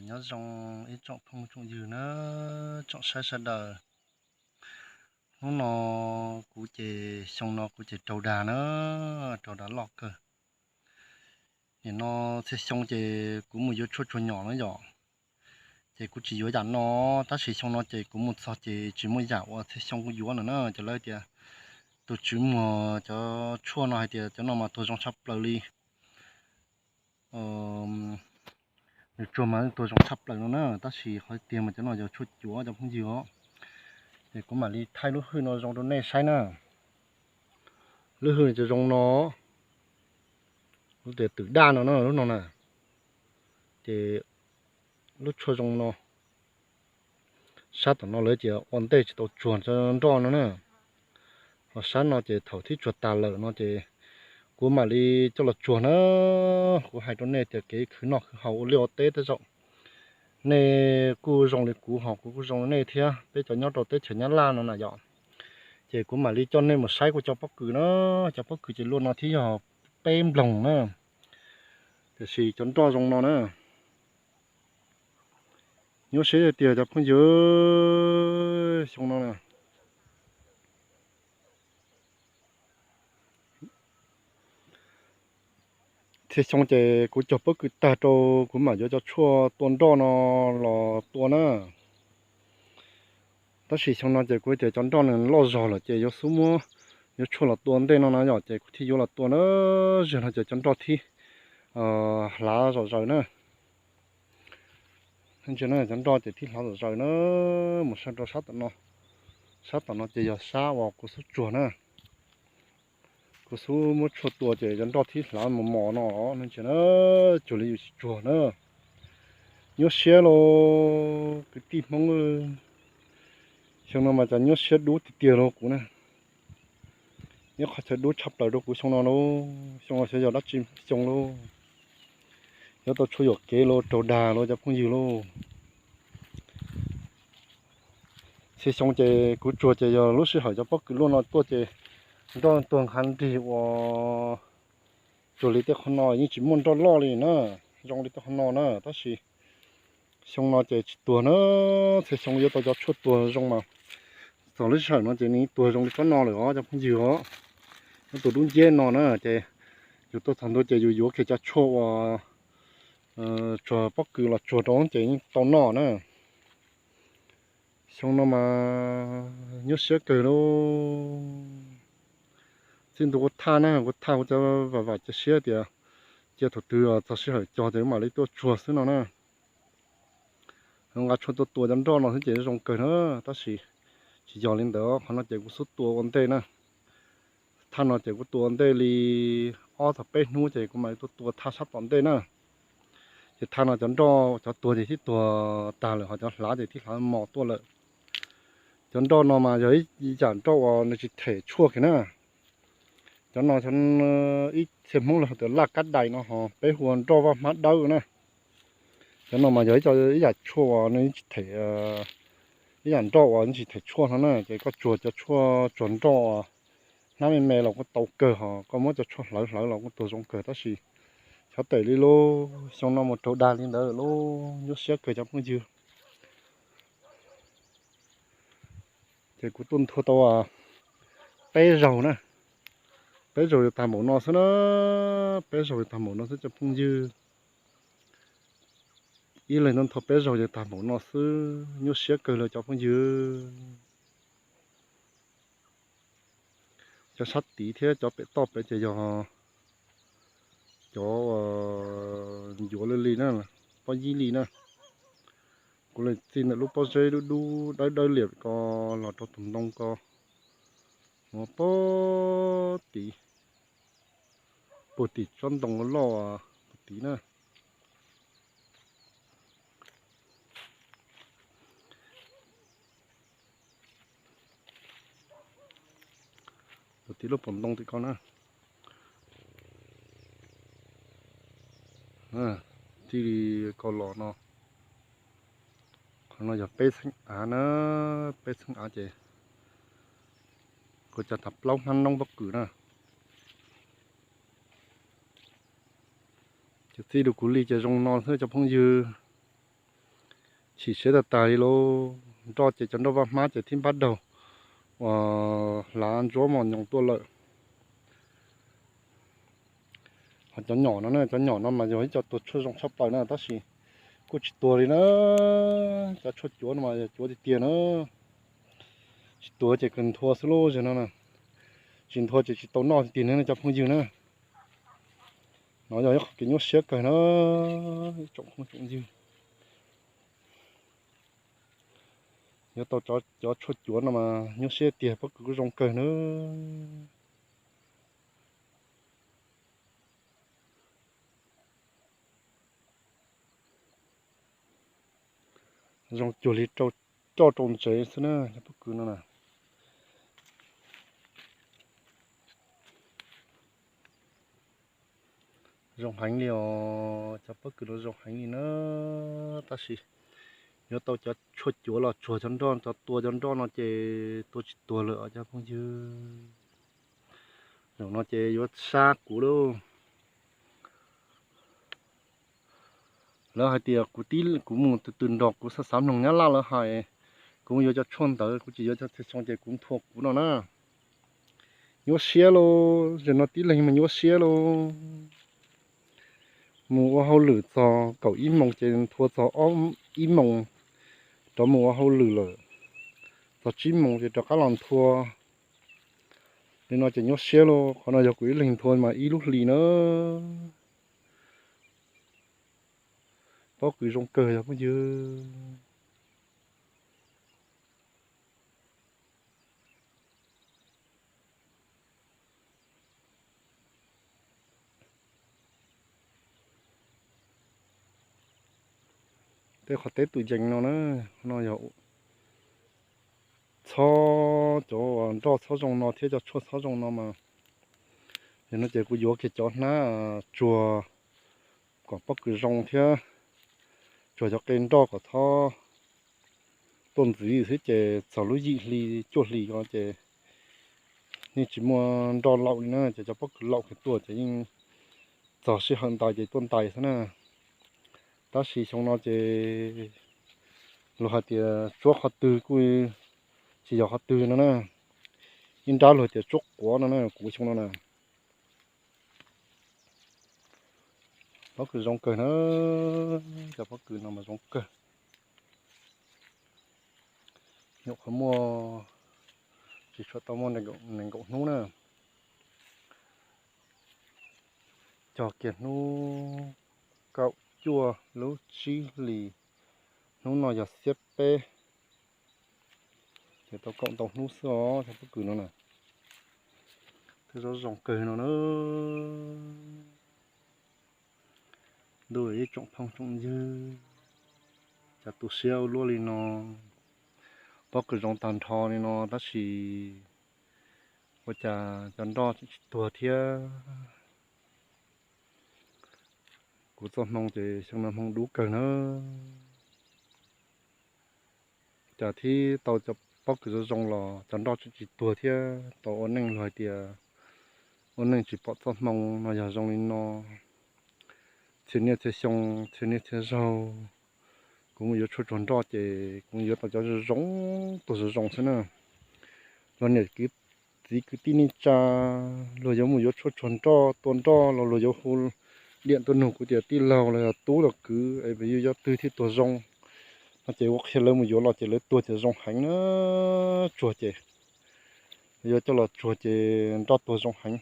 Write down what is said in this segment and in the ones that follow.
nhớ trong ít trọng phong trọng dư nó trọng sai sai đời nó cú chè xong nó cú chè trâu đá lọt cơ thì nó sẽ xong chè cú một chút chút nhỏ nó nhỏ chè cú chỉ vô dặn nó ta chỉ xong nó chè cú một sao chè chỉ một dạo sẽ xong cú vô nữa cho lấy tiền tôi chỉ mà cho chua nó hay tiền cho nó mà tôi trong sắp lời đi ờ chua mà tôi trong sắp lời nó nữa ta chỉ hỏi tiền mà cho nó cho chút chúa cho không gì thì cũng mà đi thay lúc hơi nó trong đó này sai nè lúc hơi cho trong nó lúc để tự đa nó lúc nó nè thì lúc cho trong nó sát nó lấy chỉ ổn định chỉ tổ chuồn cho nó nè họ sát nó chỉ thầu thiết chuột tà lợn nó chỉ cũng mà đi cho là chuồn nó của hai trong này thì cái khứ nó hậu liều tết tới rộng nè cú rong thì cú học cú rong này thế bây giờ nhớ đầu tết chỉ nhớ la nó là dọn chỉ cũng mà đi cho nên một sai của cho bắp cử nó cho bắp cử chỉ luôn nó thì họ bêm lòng nữa thì xì chọn to rong nó nữa nhớ sẽ tiền cho không nhớ xong nó nè thì xong chỉ cũng cho bắp cử ta cho cũng mà cho chua tuần đó nó là tuần nữa ta xì xong nó chỉ cũng chỉ chọn to nó lo giò là chỉ có số mua nhớ chua là tuần đây nó nhỏ chỉ thì vô là tuần nữa rồi nó chỉ chọn to thì lá rồi nữa anh chị nói chẳng đo thì thiết lão rồi nó một sao đo sát tận nó chỉ giờ xa vào cuộc số chuột nữa cuộc số một chuột tua chỉ chẳng đo thiết lão một mỏ nó nên chỉ nó chủ lý chuột nữa nhớ xe lo cái tim mong xong nó mà chẳng nhớ xe đủ thì tiền lo cũng nè nhớ khó sẽ đủ chập lại đâu cũng xong nó xong nó sẽ giờ đất chim xong luôn nhớ tôi chui được kế lo trâu đà lo cho không nhiều luôn thì xong chơi cú chùa chơi giờ lúc xưa hỏi cho bác cứ luôn nó tua chơi đó tuần hành thì và chùa lý tới không nói nhưng chỉ muốn cho lo đi nữa trong lý tới không nói nữa đó là xong nó chơi tua nữa thì xong giờ tôi cho chốt tua trong mà sau lúc xưa nó chơi ní tua trong lý có nói nữa cho không nhiều nó tụi đúng dễ nó nữa chơi dù tôi thằng tôi chơi dù khi cho chốt chùa bác cứ là chùa đó chơi tao nó nữa xong nó mà nhớ sẽ cười nó xin tôi có tha nè có tha cho và cho xe thì cho thủ tư cho xe cho thế mà lấy tôi chùa xứ nó nè không có chùa tôi dẫn đó nó sẽ chỉ trong cười nữa ta chỉ cho lên đó họ nó chỉ có số tua ổn định nè tha nó chỉ có tua ổn định thì ở thập bênนู้chỉ có mấy tua tha sát ổn định nè thì tha nó dẫn đó cho tua thì tua ta rồi họ cho lá thì lá mỏ tua lợi dẫn đó nó mà giới chẳng cho nó chỉ thể chua cái nè cho nó chân ít xem mong là từ lạc cắt đầy nó họ bé huồn cho vào mắt đâu nè cho nó mà giới cho ít là chua nó chỉ thể ít là cho nó chỉ thể chua nó nè chỉ có chua cho chua chuẩn cho nó mình mẹ là có tàu cờ họ có muốn cho chua lỡ lỡ là có tàu giống cờ đó gì cháu tẩy đi lô xong nó một chỗ đa lên đó lô nhốt xếp cờ trong cái dừa thì cũng tuân thua tàu bé rầu nè bé rồi thảm mổ nó sẽ nó bé rồi thảm mổ nó sẽ cho phun dư ý là nó thọ bé rồi thì thảm mổ nó sẽ nhớ xé cờ là cho phun dư cho sát tí thế cho bé to bé chơi cho dúa lên lì nữa bao nhiêu lì nữa cũng là tin là lúc bao giờ đu đôi liệt có lọt cho tụm đông có nó bó tí bột tí trong đồng nó lò tí nữa bột tí lúc bổn đông thì con nữa thì có lò nó giờ bê xanh nó bê xanh chị có chặt thập long hắn nông bắc cử nè chỉ được cú ly chơi rong non thôi cho phong dư chỉ sẽ là tài lô cho chỉ cho nó vào má chỉ thêm bắt đầu là ăn chúa mà nhồng tua lợi cho nhỏ nó này cho nhỏ nó mà rồi cho tôi cho trong sắp tới nữa tất gì cô chỉ tua đi nữa cho chúa nó mà chúa thì tiền nữa chỉ tua chỉ cần thua solo cho nó nè chỉ thua chỉ tốn nó tiền nữa cho không dư nữa nó rồi cái nhốt xếp cái nó trộn không trộn dư nhớ tao cho chúa nó mà nhốt xếp tiền bất cứ rong cờ nữa rong chúa li cho trộn chế thế nữa bất cứ nó nè rong hành liều cho bất cứ nó rong hành gì nữa ta xí nhớ tao cho chúa là chúa chân đòn cho tua chân đòn nó chế tôi chỉ tua lựa cho không chứ rồi nó chế vô xa cũ đâu lỡ hai tiệc cũ tí cũ mùng từ từ đọc cũ sát sám nồng nhá la lỡ hai cũng vô cho chôn tới cũ chỉ vô cho xong chế cũng thuộc cũ nó nè nhớ xe lô rồi nó tí lên mà nhớ xe lô mùa hậu lử cho cậu im mong trên thua cho ôm im mong cho mùa hậu lử lợ cho chim mong thì cho các lần thua nên nó chỉ nhớ xe lô còn nó giờ quý lên thôi mà ít lúc lì nữa có quý rong cờ rồi bây giờ thế họ tết tụi dành nó giờ cho rong nó thế cho rong nó mà thì nó chỉ có vô cái chỗ nó chùa có bất cứ rong thế chùa cho cái đó có thọ tôn gì thế chỉ sau lúc gì thì chuột lì có chỉ nhưng chỉ mua đo lậu nữa chỉ cho bất cứ lậu cái tuổi chỉ nhưng giờ sẽ hiện tại chỉ tôn tài thế nào ta chỉ trong nó chỉ lúc hạt thì chúa hạt từ cuối chỉ cho hạt từ nữa nè nhưng đã rồi thì chúc quá nữa nè cũng trong nó nè bất cứ rong cờ nó cho bất cứ nào mà rong cờ nhục không mua chỉ cho tao mua này gọng nú nè cho kiệt nú cậu chua lú chi lì nú nọ giờ xếp pe thì tao cộng tao nú xó cho bất cứ nó nè thế rồi rong cờ nó nữa đôi trọng phong trọng dư chả tụ xeo luôn đi nó bao cái rong tàn thò này nó ta chỉ có chả chọn đo tua thia của tôi mong thì xong là mong đủ cờ nữa chả thì tàu chụp bao cái rong lò chọn đo chỉ tua thia tàu ổn định loài tiề ổn định chỉ bao tôi mong nó giờ rong lên nó thiên nhiên thế xong thiên nhiên thế rau cũng có chút chọn đo thì cũng có tàu cho rong tàu rong thế nào rồi này cái tin cha rồi giống một chút chọn đo tuần đo rồi giống hồ điện tuần hồ của tiệt tin lầu là tú là cứ ấy bây giờ từ thì tàu rong nó chỉ có khi lớn một chỗ là chỉ lấy tua chỉ rong hành nữa chùa chỉ bây giờ cho là chùa chỉ đo tua rong hành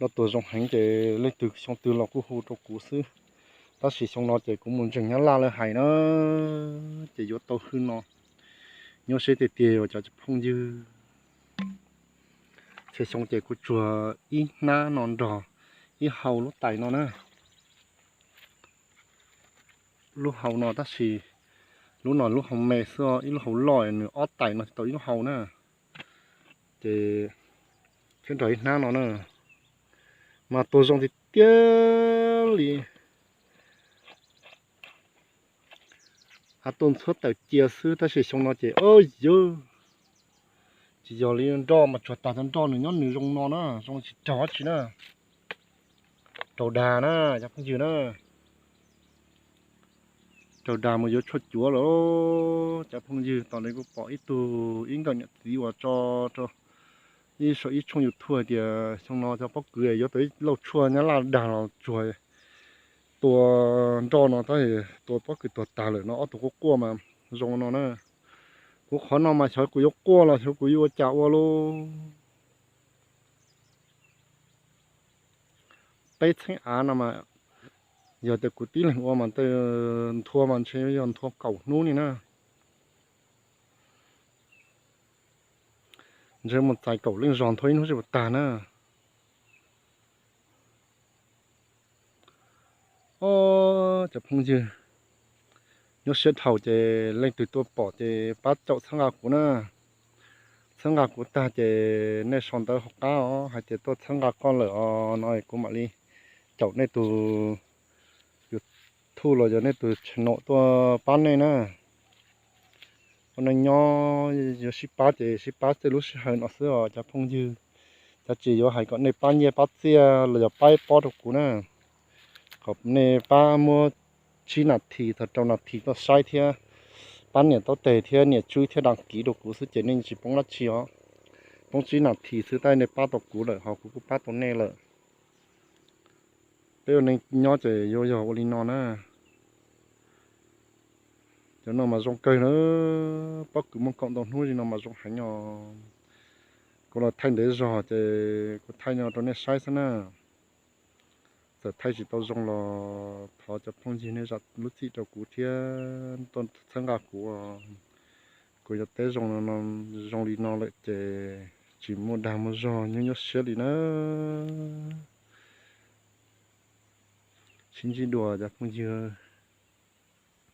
nó tua rong hành chỉ lấy từ xong từ là khu trong cũ xưa ta chỉ xong nó chỉ cũng muốn chừng nhá la lên hải nó chỉ vô tàu hư nó nhớ sẽ tiệt tiệt cho phong dư chỉ xong chỉ của chùa ít na non đỏ ít hầu lúc tài nó nè lúc hầu nó ta chỉ lúc hầu mè xưa ít lúc hầu lòi nữa ót tài nó tới lúc hầu nè thì trên trời na nó nè mà tôi dùng thì tiếc li tôn suốt tại chia sư ta chỉ xong nó chỉ ơi dơ chỉ giờ liền đo mà chuột tạt đo nữa nhón nữa rong nó nè rong chỉ chó chỉ nè đầu đà nè chắc không chịu nè trâu đà mà vô chốt chúa lỗ chả phong dư tao này cũng bỏ ít tu ít gần nhận tí vào cho ít số ít trong thua thì xong nó cho bóc cười vô tới lâu chua nhá là đà nó chua tua cho nó tới tua bóc cái tua tà rồi nó tua có cua mà rong nó nữa cũng khó nó mà sợ cua cua là sợ cua vô chảo luôn tây thanh á nó mà giờ từ cú tí là qua mà tới thua mà chơi giờ thua cầu nú này nè giờ một tài cầu lên giòn thôi nó sẽ một tàn á ô chả phong dư nó sẽ thầu chế lên từ tua bỏ chế bắt chậu sang ngạc của nè sang ngạc của ta chế nên son tới học cao hay chế tôi sang ngạc con lỡ nói của mà đi chậu này từ thu rồi giờ này từ nọ tua bán này nè con này nhỏ giờ ship ba chế lúc hơi nó sữa chả phong dư ta chỉ có hai con này bán nhẹ bán xe là giờ bay bỏ được của nè hộp này ba mua chi nạt thì thật trong nạt thì nó sai thế bán nhẹ tao tệ thế nhẹ chui thế đăng ký được của sự chế nên chỉ bóng lát chi ó bóng chi nạt thì sự tay này ba tộc cũ rồi họ cũng ba tộc này rồi bây giờ này nhỏ chế vô giờ oli non á cho nó mà rong cây nữa bắt cứ mong cộng đồng nuôi gì nó mà rong hành nhỏ còn là thay để giò chế có thay nhỏ trong này sai thế nào giờ thay chỉ tao dùng là thọ cho phong gì này giặt lúc thì cho cú thiên tôn thân gà của giờ té dùng nó dùng đi nó lại chỉ một đàm một giò nhưng nhớ xíu đi nữa xin chỉ đùa cho phong gì